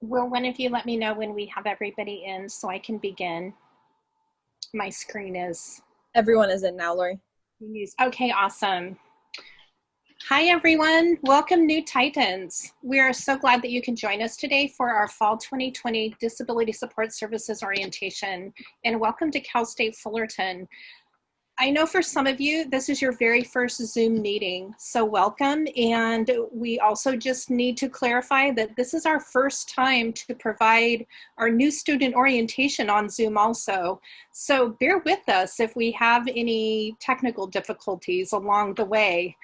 Will one of you let me know when we have everybody in so I can begin? My screen is... Everyone is in now, Lori. Okay, awesome. Hi, everyone. Welcome, new Titans. We are so glad that you can join us today for our Fall 2020 Disability Support Services Orientation, and welcome to Cal State Fullerton. I know for some of you, this is your very first Zoom meeting, so welcome. And we also just need to clarify that this is our first time to provide our new student orientation on Zoom also. So bear with us if we have any technical difficulties along the way.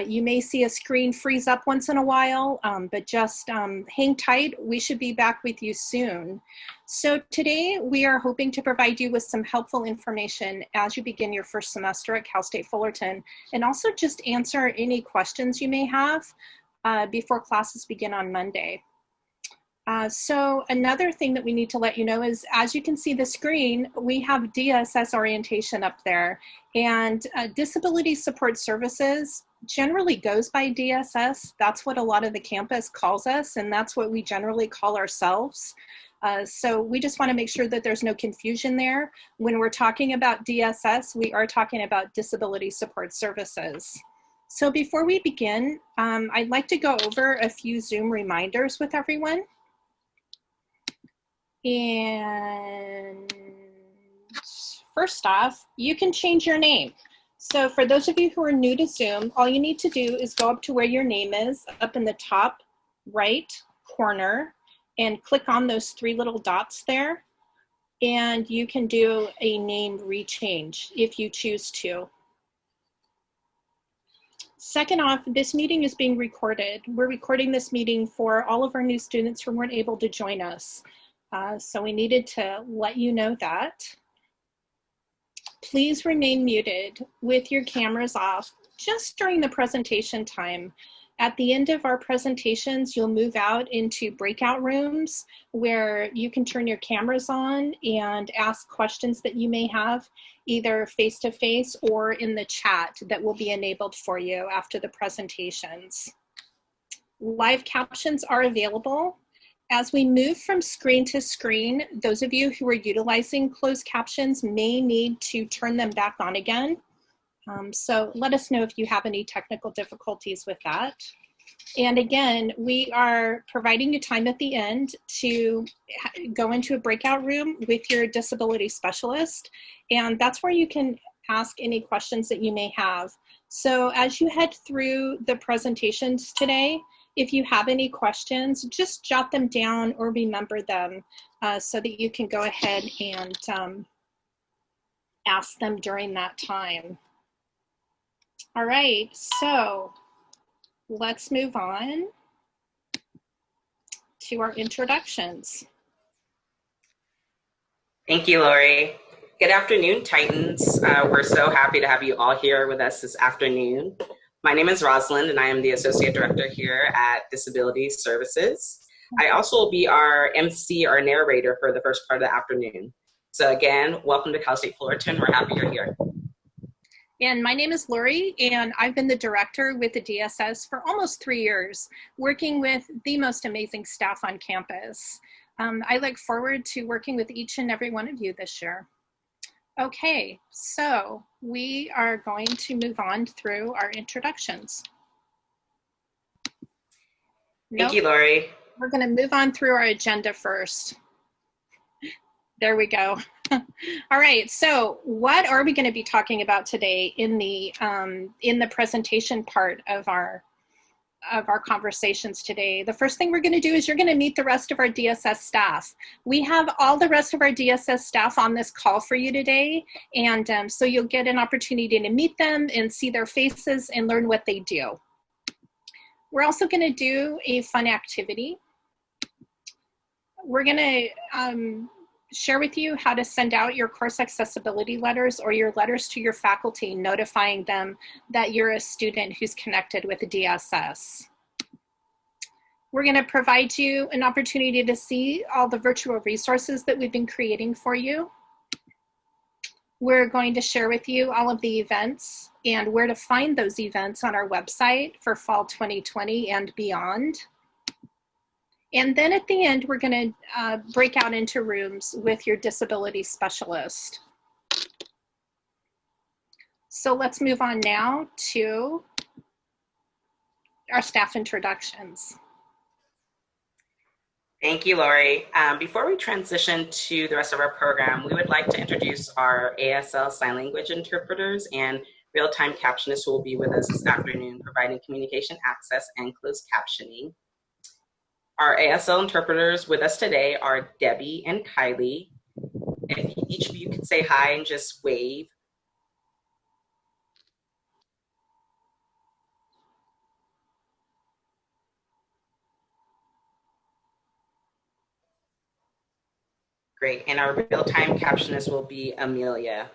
You may see a screen freeze up once in a while, but just hang tight. We should be back with you soon. So today we are hoping to provide you with some helpful information as you begin your first semester at Cal State Fullerton, and also just answer any questions you may have before classes begin on Monday. So another thing that we need to let you know is, as you can see the screen, we have DSS orientation up there, and Disability Support Services generally goes by DSS. That's what a lot of the campus calls us, and that's what we generally call ourselves. So we just want to make sure that there's no confusion there. When we're talking about DSS, we are talking about Disability Support Services. So before we begin, I'd like to go over a few Zoom reminders with everyone. And first off, you can change your name. So for those of you who are new to Zoom, all you need to do is go up to where your name is, up in the top right corner, and click on those three little dots there. And you can do a name rechange if you choose to. Second off, this meeting is being recorded. We're recording this meeting for all of our new students who weren't able to join us. So we needed to let you know that. Please remain muted with your cameras off just during the presentation time. At the end of our presentations, you'll move out into breakout rooms where you can turn your cameras on and ask questions that you may have, either face-to-face or in the chat that will be enabled for you after the presentations. Live captions are available. As we move from screen to screen, those of you who are utilizing closed captions may need to turn them back on again. So let us know if you have any technical difficulties with that. And again, we are providing you time at the end to go into a breakout room with your disability specialist. And that's where you can ask any questions that you may have. So as you head through the presentations today, if you have any questions, just jot them down or remember them so that you can go ahead and ask them during that time. All right, so let's move on to our introductions. Thank you, Lori. Good afternoon, Titans. We're so happy to have you all here with us this afternoon. My name is Rosalind, and I am the Associate Director here at Disability Services. I also will be our MC, our narrator, for the first part of the afternoon. So again, welcome to Cal State Fullerton. We're happy you're here. And my name is Lori, and I've been the director with the DSS for almost 3 years, working with the most amazing staff on campus. I look forward to working with each and every one of you this year. Okay, so we are going to move on through our introductions. Thank you, Lori. We're going to move on through our agenda first. There we go. All right, so what are we going to be talking about today in the presentation part of our conversations today? The first thing we're going to do is you're going to meet the rest of our DSS staff. We have all the rest of our DSS staff on this call for you today, and so you'll get an opportunity to meet them and see their faces and learn what they do. We're also going to do a fun activity. We're going to share with you how to send out your course accessibility letters or your letters to your faculty notifying them that you're a student who's connected with the DSS. We're going to provide you an opportunity to see all the virtual resources that we've been creating for you. We're going to share with you all of the events and where to find those events on our website for fall 2020 and beyond. And then at the end, we're going to break out into rooms with your disability specialist. So let's move on now to our staff introductions. Thank you, Lori. Before we transition to the rest of our program, we would like to introduce our ASL sign language interpreters and real-time captionists who will be with us this afternoon, providing communication access and closed captioning. Our ASL interpreters with us today are Debbie and Kylie. If each of you could say hi and just wave. Great, and our real-time captionist will be Amelia.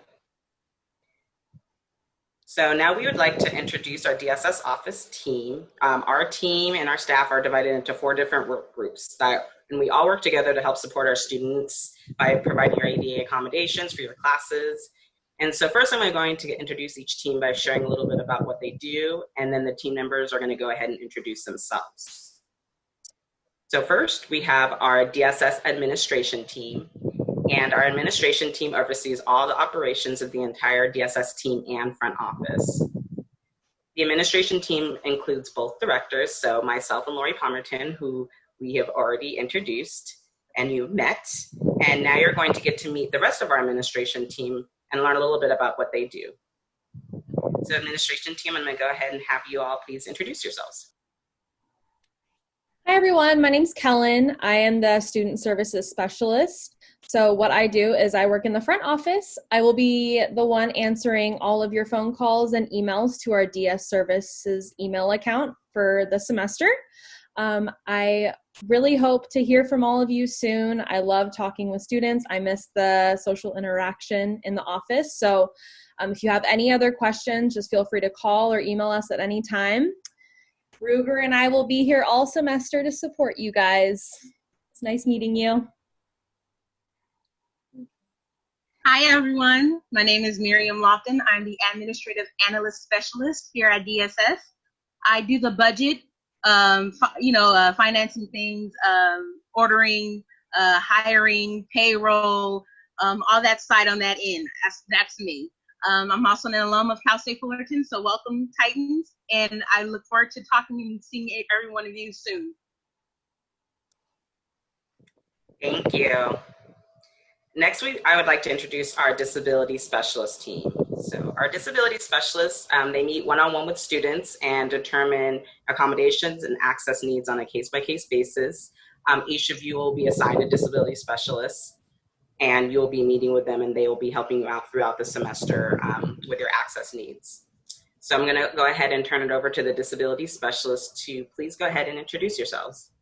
So now we would like to introduce our DSS office team. Our team and our staff are divided into 4 different work groups, and we all work together to help support our students by providing your ADA accommodations for your classes. And so first I'm going to introduce each team by sharing a little bit about what they do, and then the team members are going to go ahead and introduce themselves. So first we have our DSS administration team. And our administration team oversees all the operations of the entire DSS team and front office. The administration team includes both directors, so myself and Lori Palmerton, who we have already introduced and you've met. And now you're going to get to meet the rest of our administration team and learn a little bit about what they do. So administration team, I'm going to go ahead and have you all please introduce yourselves. Hi everyone, my name's Kellen. I am the Student Services Specialist. So what I do is I work in the front office. I will be the one answering all of your phone calls and emails to our DS Services email account for the semester. I really hope to hear from all of you soon. I love talking with students. I miss the social interaction in the office. So if you have any other questions, just feel free to call or email us at any time. Ruger and I will be here all semester to support you guys. It's nice meeting you. Hi everyone, my name is Miriam Lofton. I'm the Administrative Analyst Specialist here at DSS. I do the budget, financing things, ordering, hiring, payroll, all that side on that end. That's me. I'm also an alum of Cal State Fullerton, so welcome Titans, and I look forward to talking and seeing every one of you soon. Thank you. Next week, I would like to introduce our disability specialist team. So our disability specialists, they meet one-on-one with students and determine accommodations and access needs on a case-by-case basis. Each of you will be assigned a disability specialist, and you'll be meeting with them and they will be helping you out throughout the semester with your access needs. So I'm gonna go ahead and turn it over to the disability specialist to please go ahead and introduce yourselves.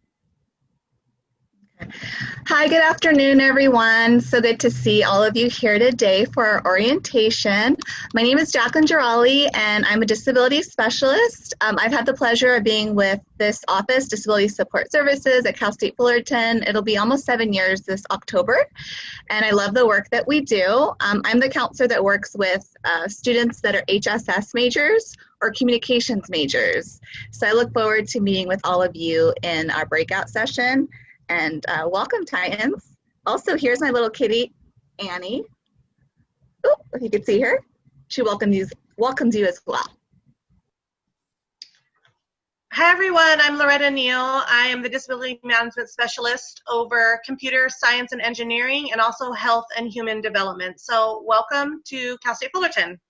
Hi, good afternoon, everyone. So good to see all of you here today for our orientation. My name is Jacqueline Girali, and I'm a disability specialist. I've had the pleasure of being with this office, Disability Support Services at Cal State Fullerton. It'll be almost 7 years this October, and I love the work that we do. I'm the counselor that works with students that are HSS majors or communications majors. So I look forward to meeting with all of you in our breakout session. And welcome, Titans. Also, here's my little kitty, Annie. Oh, if you could see her. She welcomes you as well. Hi, everyone. I'm Loretta Neal. I am the Disability Management Specialist over Computer Science and Engineering and also Health and Human Development. So welcome to Cal State Fullerton.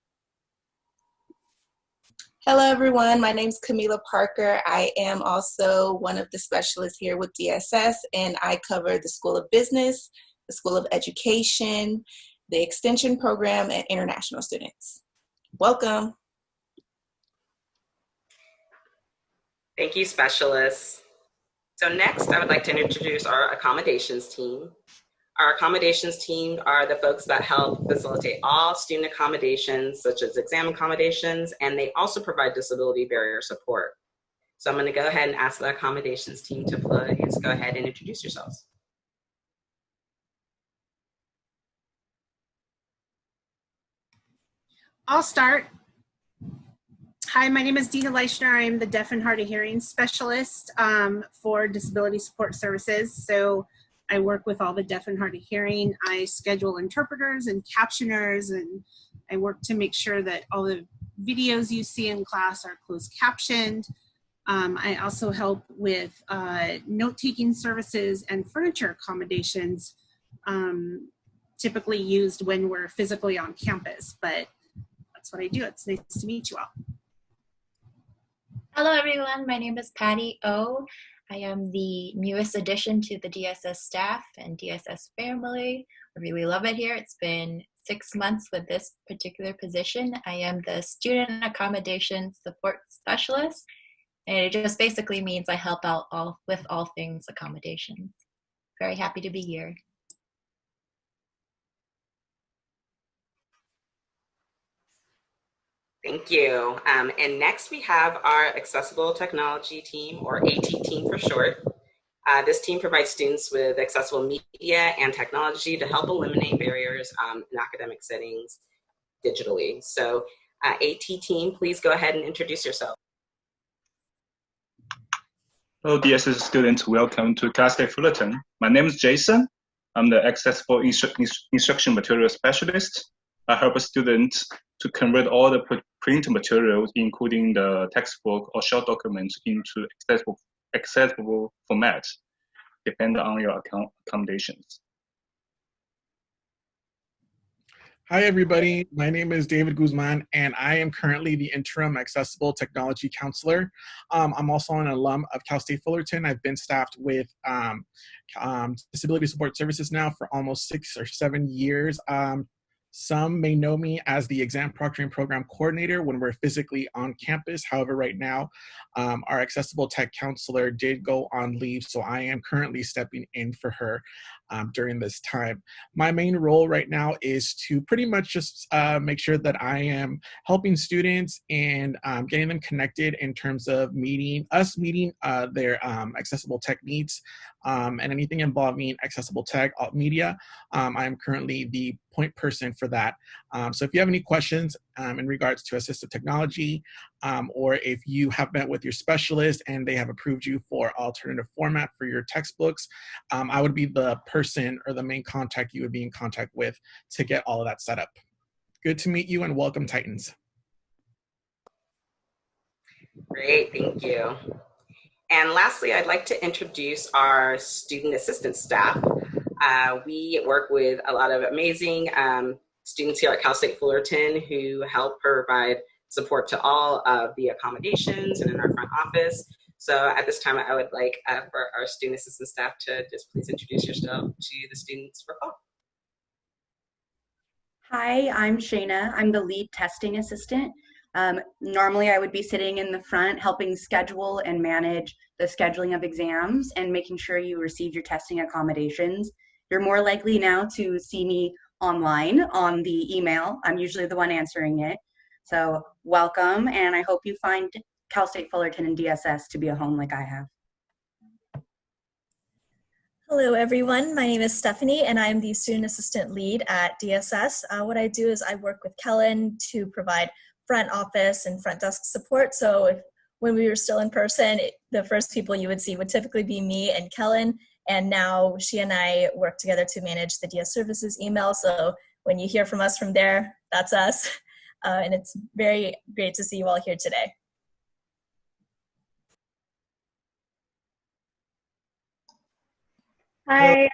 Hello, everyone. My name is Camila Parker. I am also one of the specialists here with DSS, and I cover the School of Business, the School of Education, the Extension Program, and international students. Welcome. Thank you, specialists. So next, I would like to introduce our accommodations team. Our accommodations team are the folks that help facilitate all student accommodations, such as exam accommodations, and they also provide disability barrier support. So I'm going to go ahead and ask the accommodations team to please go ahead and introduce yourselves. I'll start. Hi, my name is Dina Leichner. I'm the Deaf and Hard of Hearing Specialist for Disability Support Services. So I work with all the deaf and hard of hearing. I schedule interpreters and captioners, and I work to make sure that all the videos you see in class are closed captioned. I also help with note-taking services and furniture accommodations, typically used when we're physically on campus, but that's what I do. It's nice to meet you all. Hello everyone, my name is Patty O. I am the newest addition to the DSS staff and DSS family. I really love it here. It's been 6 months with this particular position. I am the Student Accommodation Support Specialist, and it just basically means I help out with all things accommodations. Very happy to be here. Thank you. And next we have our Accessible Technology Team, or AT team for short. This team provides students with accessible media and technology to help eliminate barriers in academic settings digitally. So AT team, please go ahead and introduce yourself. Hello, DSS students. Welcome to Cal State Fullerton. My name is Jason. I'm the Accessible Instruction Material Specialist. I help students to convert all the printed materials, including the textbook or short documents, into accessible formats, depending on your accommodations. Hi, everybody. My name is David Guzman, and I am currently the interim accessible technology counselor. I'm also an alum of Cal State Fullerton. I've been staffed with disability support services now for almost 6 or 7 years. Some may know me as the exam proctoring program coordinator when we're physically on campus. However, right now, our accessible tech counselor did go on leave, so I am currently stepping in for her during this time. My main role right now is to pretty much just make sure that I am helping students and getting them connected in terms of meeting their accessible tech needs and anything involving accessible tech media. I am currently the point person for that. So if you have any questions in regards to assistive technology, or if you have met with your specialist and they have approved you for alternative format for your textbooks, I would be the person or the main contact you would be in contact with to get all of that set up. Good to meet you and welcome, Titans. Great, thank you. And lastly, I'd like to introduce our student assistance staff. We work with a lot of amazing students here at Cal State Fullerton who help provide support to all of the accommodations and in our front office. So at this time, I would like for our student assistance staff to just please introduce yourself to the students for call. Hi, I'm Shayna. I'm the lead testing assistant. Normally I would be sitting in the front helping schedule and manage the scheduling of exams and making sure you receive your testing accommodations. You're more likely now to see me online on the email. I'm usually the one answering it. So welcome, and I hope you find Cal State Fullerton and DSS to be a home like I have. Hello everyone, my name is Stephanie and I'm the student assistant lead at DSS. What I do is I work with Kellen to provide front office and front desk support. So when we were still in person, the first people you would see would typically be me and Kellen, and now she and I work together to manage the DS services email. So when you hear from us from there, that's us. And it's very great to see you all here today. Hi,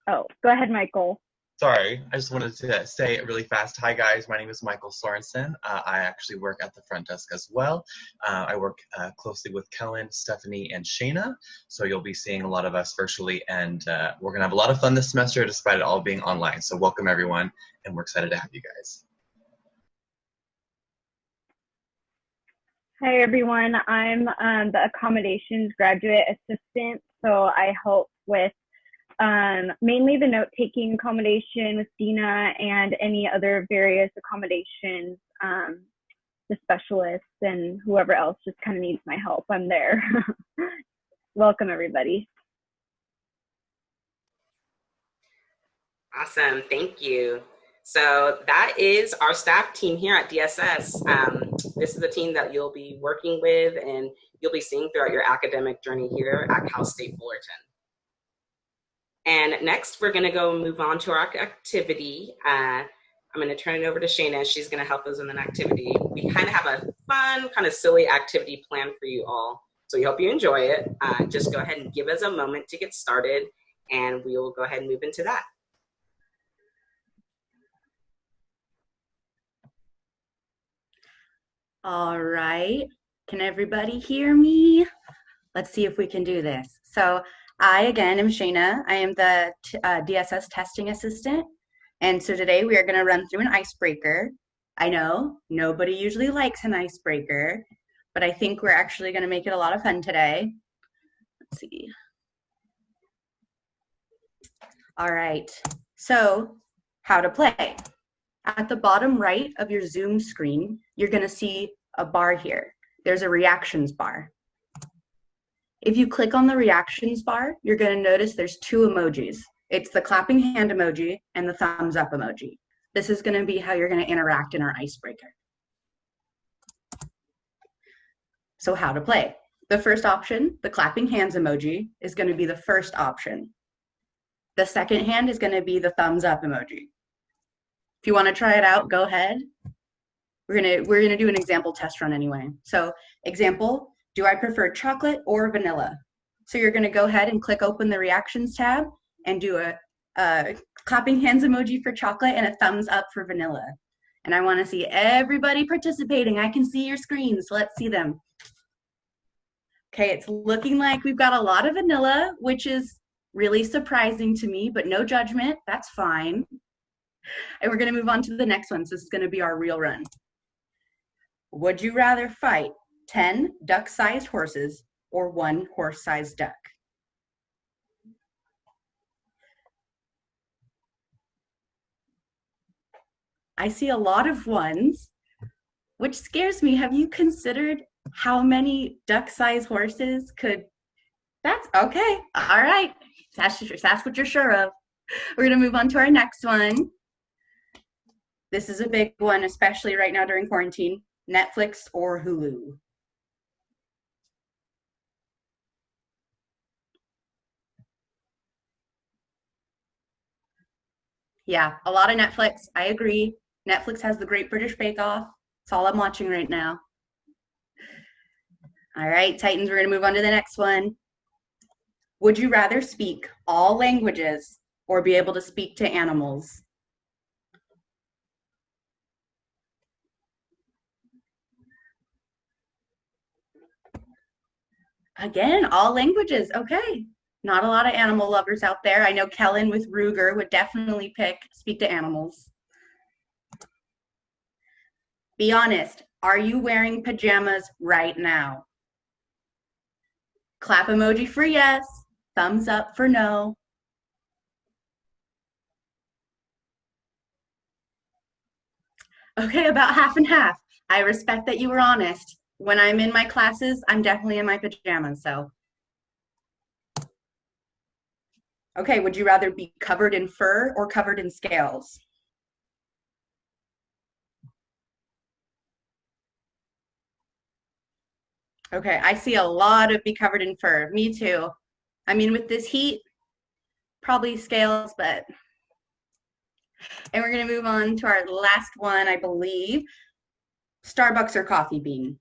oh, go ahead, Michael. Sorry, I just wanted to say it really fast. Hi guys, my name is Michael Sorensen. I actually work at the front desk as well. I work closely with Kellen, Stephanie, and Shayna. So you'll be seeing a lot of us virtually, and we're gonna have a lot of fun this semester despite it all being online. So welcome everyone, and we're excited to have you guys. Hi everyone, I'm the accommodations graduate assistant. So I help with mainly the note-taking accommodation with Dina and any other various accommodations, the specialists and whoever else just kind of needs my help. I'm there. Welcome everybody. Awesome, thank you. So that is our staff team here at DSS. This is the team that you'll be working with and you'll be seeing throughout your academic journey here at Cal State Fullerton. And next, we're gonna go move on to our activity. I'm gonna turn it over to Shayna. She's gonna help us with an activity. We kind of have a fun, kind of silly activity planned for you all. So we hope you enjoy it. Just go ahead and give us a moment to get started and we will go ahead and move into that. All right, can everybody hear me? Let's see if we can do this. So I, again, am Shayna. I am the DSS testing assistant. And so today we are gonna run through an icebreaker. I know nobody usually likes an icebreaker, but I think we're actually gonna make it a lot of fun today. Let's see. All right, so how to play. At the bottom right of your Zoom screen, you're gonna see a bar here. There's a reactions bar. If you click on the reactions bar, you're gonna notice there's two emojis. It's the clapping hand emoji and the thumbs up emoji. This is gonna be how you're gonna interact in our icebreaker. So how to play. The first option, the clapping hands emoji, is gonna be the first option. The second hand is gonna be the thumbs up emoji. If you wanna try it out, go ahead. We're gonna do an example test run anyway. So example, do I prefer chocolate or vanilla? So you're gonna go ahead and click open the reactions tab and do a clapping hands emoji for chocolate and a thumbs up for vanilla. And I wanna see everybody participating. I can see your screens, so let's see them. Okay, it's looking like we've got a lot of vanilla, which is really surprising to me, but no judgment, that's fine. And we're gonna move on to the next one. So this is gonna be our real run. Would you rather fight 10 duck-sized horses or 1 horse-sized duck? I see a lot of ones, which scares me. Have you considered how many duck-sized horses could, that's okay, all right. That's what you're sure of. We're gonna move on to our next one. This is a big one, especially right now during quarantine. Netflix or Hulu? Yeah, a lot of Netflix, I agree. Netflix has the Great British Bake Off. It's all I'm watching right now. All right, Titans, we're gonna move on to the next one. Would you rather speak all languages or be able to speak to animals? Again, all languages, okay. Not a lot of animal lovers out there. I know Kellen with Ruger would definitely pick speak to animals. Be honest, are you wearing pajamas right now? Clap emoji for yes, thumbs up for no. Okay, about half and half. I respect that you were honest. When I'm in my classes, I'm definitely in my pajamas, so. Okay, would you rather be covered in fur or covered in scales? Okay, I see a lot of be covered in fur. Me too. I mean, with this heat, probably scales, but. And we're gonna move on to our last one, I believe. Starbucks or coffee bean?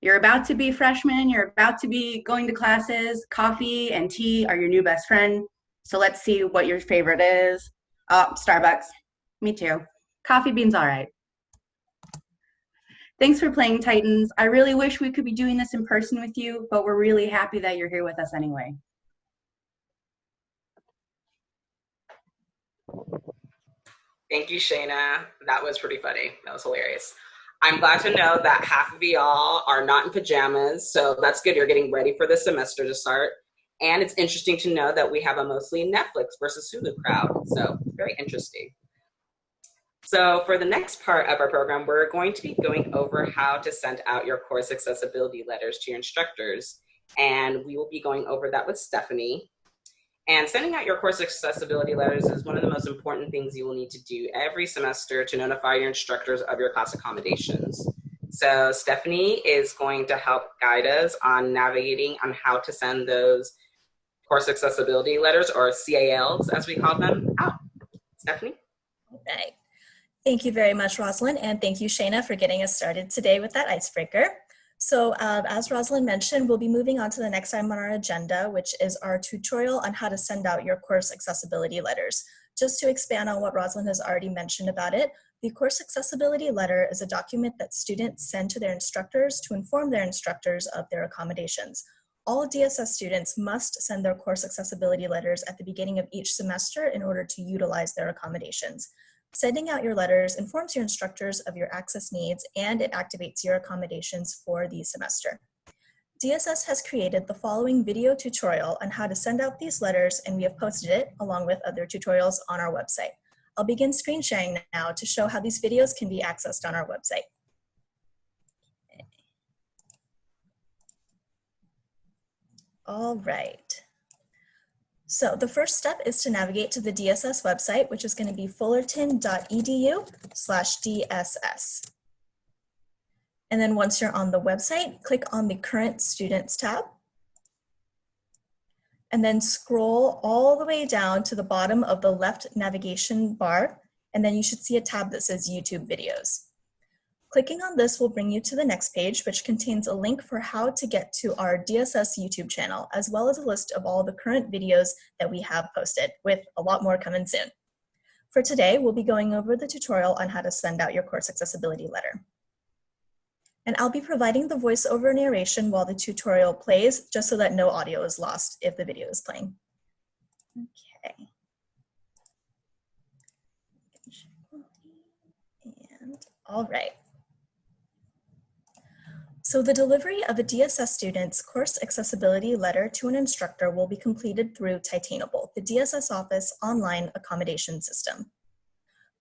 You're about to be a freshman, you're about to be going to classes, coffee and tea are your new best friend. So let's see what your favorite is. Oh, Starbucks, me too. Coffee bean's all right. Thanks for playing, Titans. I really wish we could be doing this in person with you, but we're really happy that you're here with us anyway. Thank you, Shayna. That was pretty funny. That was hilarious. I'm glad to know that half of y'all are not in pajamas, so that's good. You're getting ready for the semester to start. And it's interesting to know that we have a mostly Netflix versus Hulu crowd, so very interesting. So for the next part of our program, we're going to be going over how to send out your course accessibility letters to your instructors. And we will be going over that with Stephanie. And sending out your course accessibility letters is one of the most important things you will need to do every semester to notify your instructors of your class accommodations. So Stephanie is going to help guide us on navigating on how to send those course accessibility letters, or CALs as we call them, out. Stephanie? All right. Thank you very much, Rosalind, and thank you, Shayna, for getting us started today with that icebreaker. So as Rosalind mentioned, we'll be moving on to the next item on our agenda, which is our tutorial on how to send out your course accessibility letters. Just to expand on what Rosalind has already mentioned about it, the course accessibility letter is a document that students send to their instructors to inform their instructors of their accommodations. All DSS students must send their course accessibility letters at the beginning of each semester in order to utilize their accommodations. Sending out your letters informs your instructors of your access needs, and it activates your accommodations for the semester. DSS has created the following video tutorial on how to send out these letters, and we have posted it along with other tutorials on our website. I'll begin screen sharing now to show how these videos can be accessed on our website. All right. So the first step is to navigate to the DSS website, which is going to be fullerton.edu/DSS. And then once you're on the website, click on the Current Students tab. And then scroll all the way down to the bottom of the left navigation bar. And then you should see a tab that says YouTube videos. Clicking on this will bring you to the next page, which contains a link for how to get to our DSS YouTube channel, as well as a list of all the current videos that we have posted, with a lot more coming soon. For today, we'll be going over the tutorial on how to send out your course accessibility letter. And I'll be providing the voiceover narration while the tutorial plays, just so that no audio is lost if the video is playing. Okay. And all right. So the delivery of a DSS student's course accessibility letter to an instructor will be completed through Titainable, the DSS Office online accommodation system.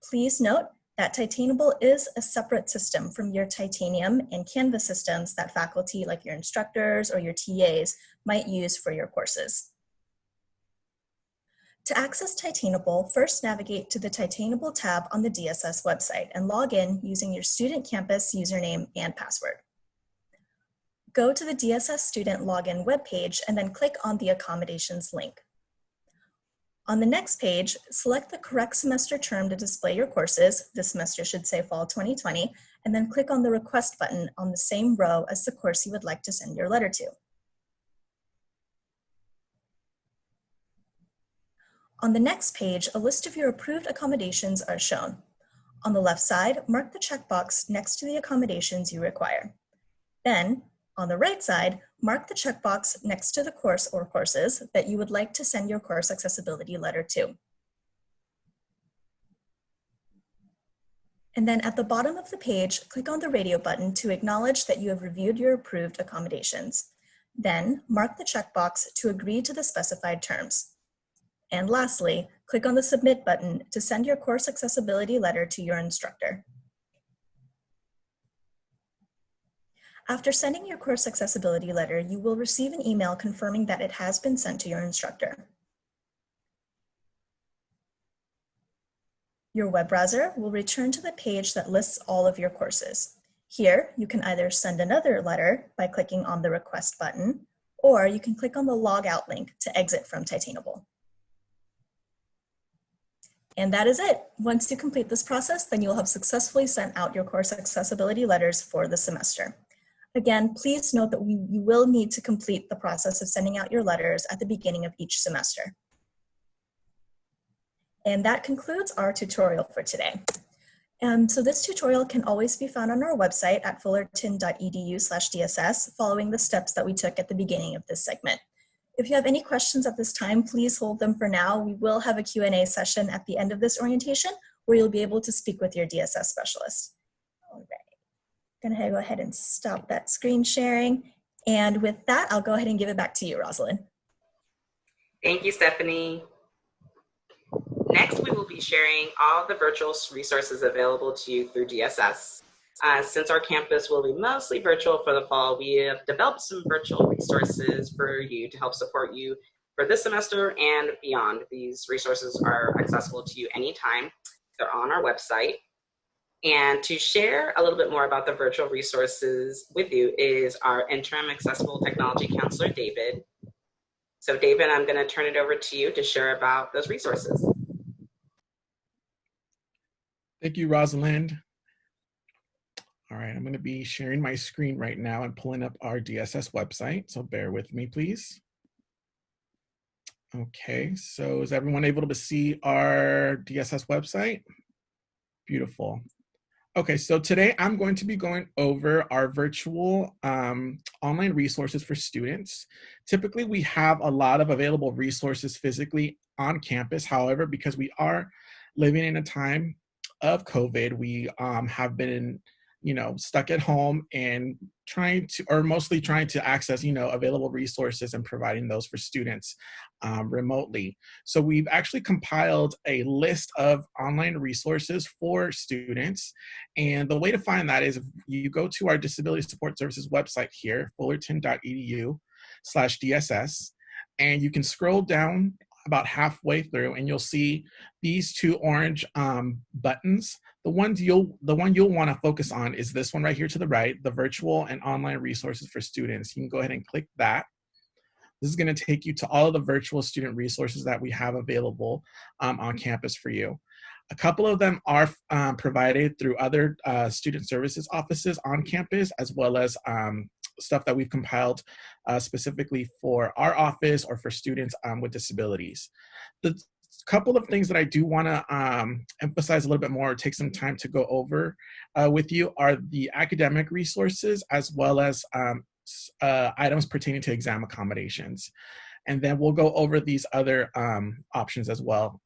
Please note that Titainable is a separate system from your Titanium and Canvas systems that faculty like your instructors or your TAs might use for your courses. To access Titainable, first navigate to the Titainable tab on the DSS website and log in using your student campus username and password. Go to the DSS student login webpage and then click on the accommodations link. On the next page, select the correct semester term to display your courses. This semester should say Fall 2020, and then click on the request button on the same row as the course you would like to send your letter to. On the next page, a list of your approved accommodations are shown. On the left side, mark the checkbox next to the accommodations you require. Then, on the right side, mark the checkbox next to the course or courses that you would like to send your course accessibility letter to. And then at the bottom of the page, click on the radio button to acknowledge that you have reviewed your approved accommodations. Then, mark the checkbox to agree to the specified terms. And lastly, click on the Submit button to send your course accessibility letter to your instructor. After sending your course accessibility letter, you will receive an email confirming that it has been sent to your instructor. Your web browser will return to the page that lists all of your courses. Here, you can either send another letter by clicking on the Request button, or you can click on the Log Out link to exit from Titainable. And that is it. Once you complete this process, then you'll have successfully sent out your course accessibility letters for the semester. Again, please note that you will need to complete the process of sending out your letters at the beginning of each semester. And that concludes our tutorial for today. So this tutorial can always be found on our website at fullerton.edu/DSS, following the steps that we took at the beginning of this segment. If you have any questions at this time, please hold them for now. We will have a Q&A session at the end of this orientation where you'll be able to speak with your DSS specialist. All right. I'm gonna go ahead and stop that screen sharing. And with that, I'll go ahead and give it back to you, Rosalind. Thank you, Stephanie. Next, we will be sharing all the virtual resources available to you through DSS. Since our campus will be mostly virtual for the fall, we have developed some virtual resources for you to help support you for this semester and beyond. These resources are accessible to you anytime. They're on our website. And to share a little bit more about the virtual resources with you is our interim accessible technology counselor, David. So David, I'm going to turn it over to you to share about those resources. Thank you, Rosalind. All right, I'm going to be sharing my screen right now and pulling up our DSS website, so bear with me, please. Okay, so is everyone able to see our DSS website? Beautiful. Okay, so today I'm going to be going over our virtual online resources for students. Typically, we have a lot of available resources physically on campus. However, because we are living in a time of COVID, we have been, stuck at home and mostly trying to access, available resources and providing those for students remotely. So we've actually compiled a list of online resources for students. And the way to find that is if you go to our Disability Support Services website here, fullerton.edu/DSS, and you can scroll down about halfway through and you'll see these two orange buttons. The one you'll want to focus on is this one right here to the right, the virtual and online resources for students. You can go ahead and click that. This is going to take you to all of the virtual student resources that we have available on campus for you. A couple of them are provided through other student services offices on campus, as well as stuff that we've compiled specifically for our office or for students with disabilities. The couple of things that I do want to emphasize a little bit more, or take some time to go over with you, are the academic resources, as well as items pertaining to exam accommodations. And then we'll go over these other options as well.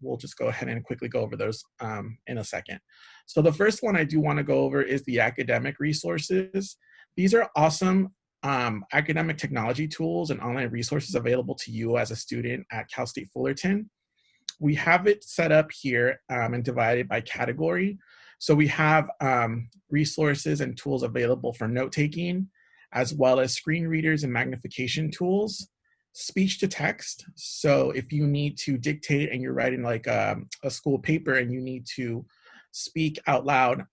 We'll just go ahead and quickly go over those in a second. So the first one I do want to go over is the academic resources. These are awesome academic technology tools and online resources available to you as a student at Cal State Fullerton. We have it set up here and divided by category. So we have resources and tools available for note-taking, as well as screen readers and magnification tools, speech to text. So if you need to dictate and you're writing like a school paper and you need to speak out loud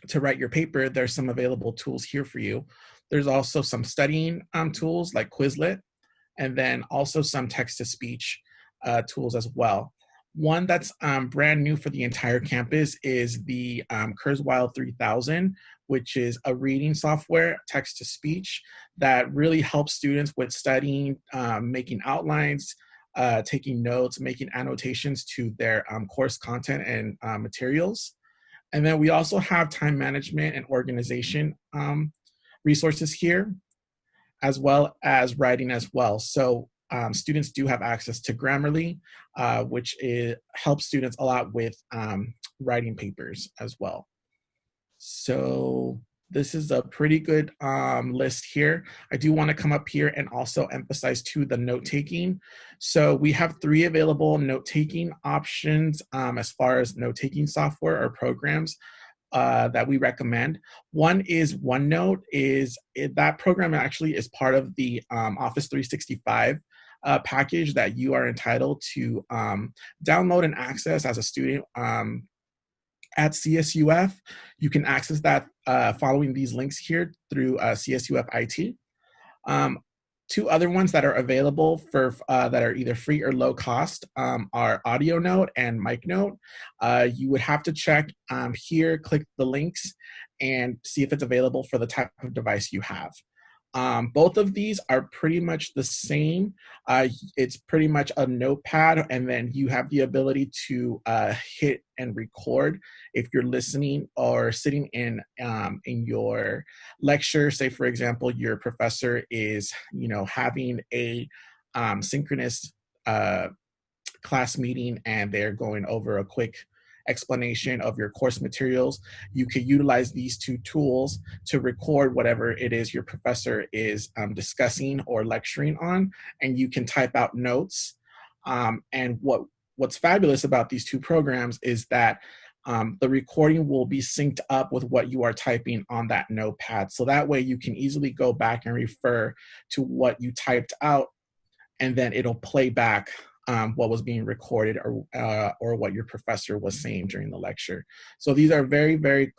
to write your paper, there's some available tools here for you. There's also some studying tools like Quizlet, and then also some text-to-speech tools as well. One that's brand new for the entire campus is the Kurzweil 3000, which is a reading software, text-to-speech, that really helps students with studying, making outlines, taking notes, making annotations to their course content and materials. And then we also have time management and organization resources here, as well as writing as well. So students do have access to Grammarly, which helps students a lot with writing papers as well. So this is a pretty good list here. I do want to come up here and also emphasize too the note-taking. So we have 3 available note-taking options as far as note-taking software or programs that we recommend. One is OneNote. That program actually is part of the Office 365 package that you are entitled to download and access as a student at CSUF. You can access that following these links here through CSUF IT. 2 other ones that are available for that are either free or low cost are AudioNote and MicNote. You would have to check here, click the links, and see if it's available for the type of device you have. Both of these are pretty much the same. It's pretty much a notepad, and then you have the ability to hit and record if you're listening or sitting in your lecture. Say, for example, your professor is, having a synchronous class meeting, and they're going over a quick explanation of your course materials. You could utilize these 2 tools to record whatever it is your professor is discussing or lecturing on, and you can type out notes. And what's fabulous about these 2 programs is that the recording will be synced up with what you are typing on that notepad. So that way you can easily go back and refer to what you typed out and then it'll play back what was being recorded or what your professor was saying during the lecture. So these are very, very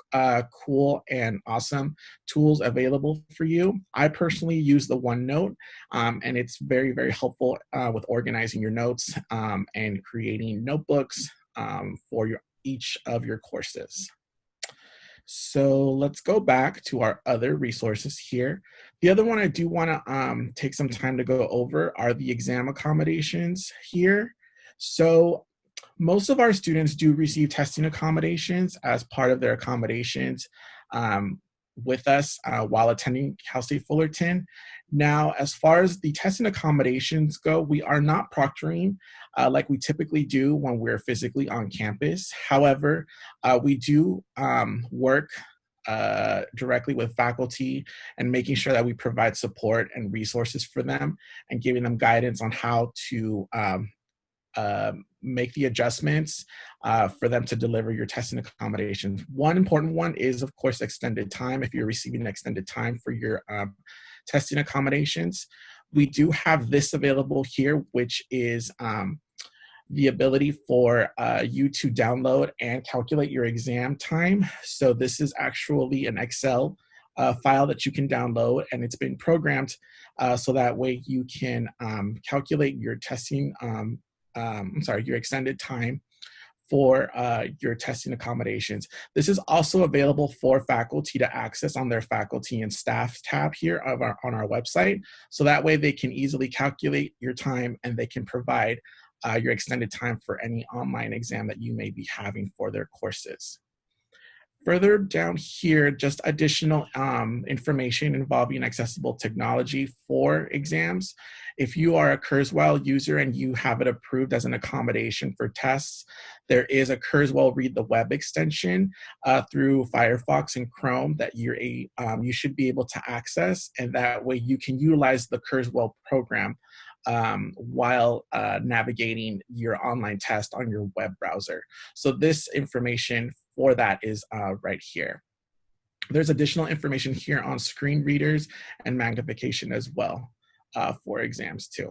cool and awesome tools available for you. I personally use the OneNote, and it's very, very helpful with organizing your notes and creating notebooks for each of your courses. So let's go back to our other resources here. The other one I do want to take some time to go over are the exam accommodations here. So most of our students do receive testing accommodations as part of their accommodations with us while attending Cal State Fullerton. Now, as far as the testing accommodations go, we are not proctoring like we typically do when we're physically on campus. However, we do work directly with faculty and making sure that we provide support and resources for them and giving them guidance on how to make the adjustments for them to deliver your testing accommodations. One important one is, of course, extended time. If you're receiving extended time for your testing accommodations, we do have this available here, which is the ability for you to download and calculate your exam time. So this is actually an Excel file that you can download, and it's been programmed so that way you can calculate your testing your extended time for your testing accommodations. This is also available for faculty to access on their faculty and staff tab here on our website. So that way they can easily calculate your time and they can provide your extended time for any online exam that you may be having for their courses. Further down here, just additional information involving accessible technology for exams. If you are a Kurzweil user and you have it approved as an accommodation for tests, there is a Kurzweil Read the Web extension through Firefox and Chrome that you should be able to access, and that way you can utilize the Kurzweil program while navigating your online test on your web browser. So this information for that is right here. There's additional information here on screen readers and magnification as well for exams too.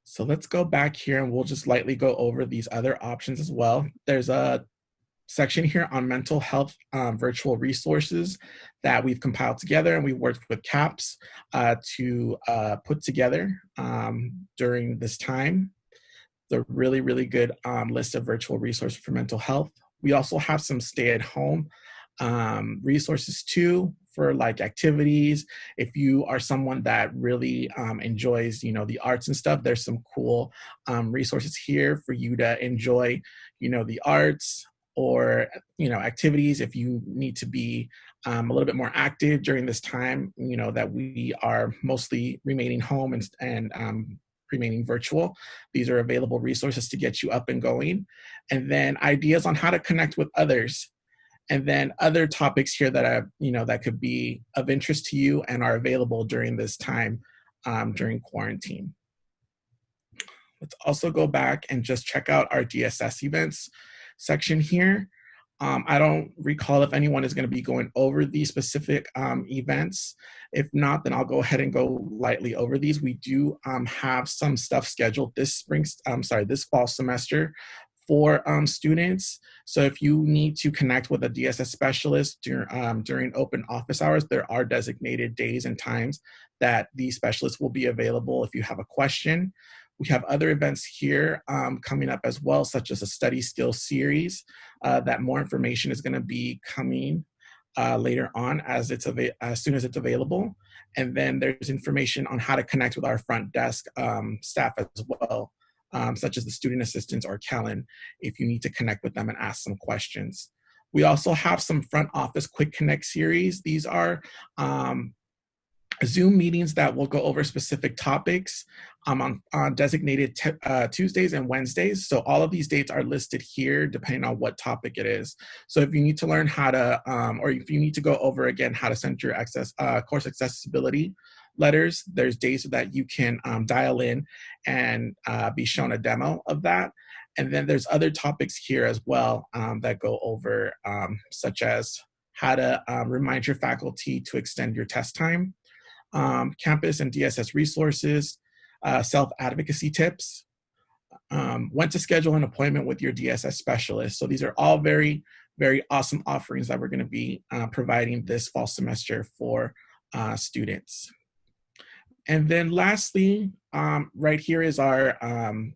So let's go back here and we'll just lightly go over these other options as well. There's a section here on mental health virtual resources that we've compiled together, and we worked with CAPS to put together during this time. The really, really good list of virtual resources for mental health. We also have some stay-at-home resources too for like activities. If you are someone that really enjoys, the arts and stuff, there's some cool resources here for you to enjoy, the arts or, activities. If you need to be a little bit more active during this time, that we are mostly remaining home and remaining virtual. These are available resources to get you up and going. And then ideas on how to connect with others. And then other topics here that that could be of interest to you and are available during this time during quarantine. Let's also go back and just check out our DSS events section here. I don't recall if anyone is going to be going over these specific events. If not, then I'll go ahead and go lightly over these. We do have some stuff scheduled this fall semester for students. So if you need to connect with a DSS specialist during open office hours, there are designated days and times that these specialists will be available if you have a question. We have other events here coming up as well, such as a study skills series that more information is going to be coming later on as soon as it's available. And then there's information on how to connect with our front desk staff as well, such as the student assistants or Kellen, if you need to connect with them and ask some questions. We also have some front office quick connect series. These are Zoom meetings that will go over specific topics on designated Tuesdays and Wednesdays. So all of these dates are listed here depending on what topic it is. So if you need to learn how to, or if you need to go over again how to send your course accessibility letters, there's days that you can dial in and be shown a demo of that. And then there's other topics here as well that go over such as how to remind your faculty to extend your test time, campus and DSS resources, self-advocacy tips, when to schedule an appointment with your DSS specialist. So these are all very, very awesome offerings that we're going to be providing this fall semester for students. And then lastly, right here is our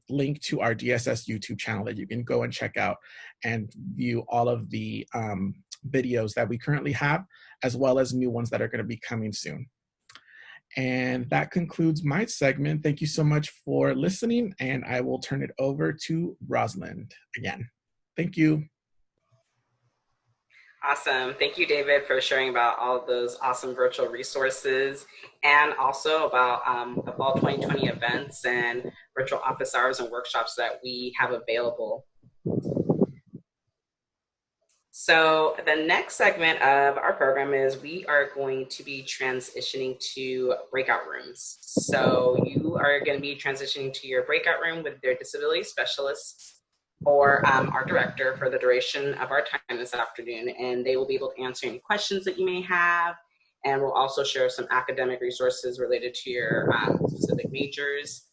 link to our DSS YouTube channel that you can go and check out and view all of the videos that we currently have, as well as new ones that are going to be coming soon. And that concludes my segment. Thank you so much for listening, and I will turn it over to Rosalind again. Thank you. Awesome. Thank you, David, for sharing about all of those awesome virtual resources and also about the fall 2020 events and virtual office hours and workshops that we have available. So the next segment of our program is we are going to be transitioning to breakout rooms. So you are going to be transitioning to your breakout room with their disability specialists or our director for the duration of our time this afternoon, and they will be able to answer any questions that you may have, and we'll also share some academic resources related to your specific majors.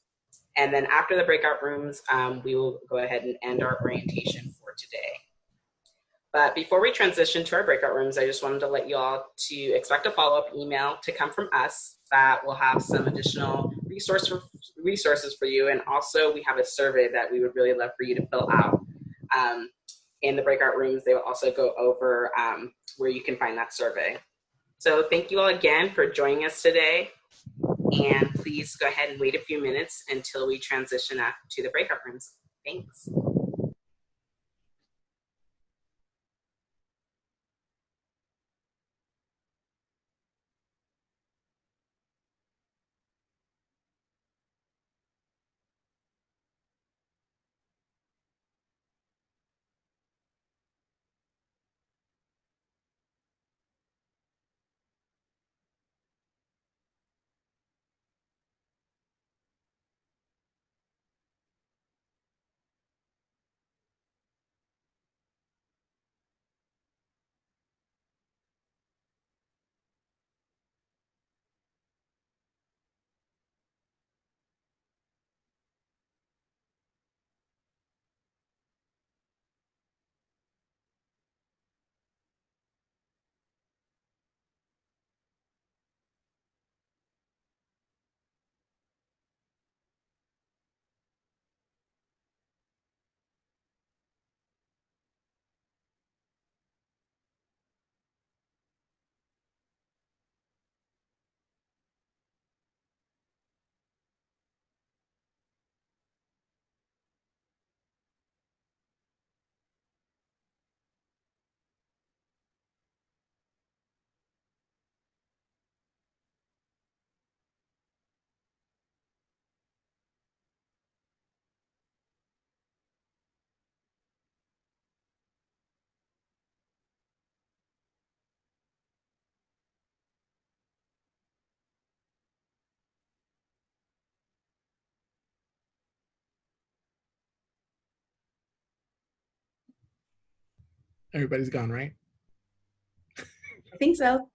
And then after the breakout rooms, we will go ahead and end our orientation for today. But before we transition to our breakout rooms, I just wanted to let you all to expect a follow-up email to come from us that will have some additional resources for you. And also we have a survey that we would really love for you to fill out. In the breakout rooms, they will also go over where you can find that survey. So thank you all again for joining us today. And please go ahead and wait a few minutes until we transition to the breakout rooms. Thanks. Everybody's gone, right? I think so.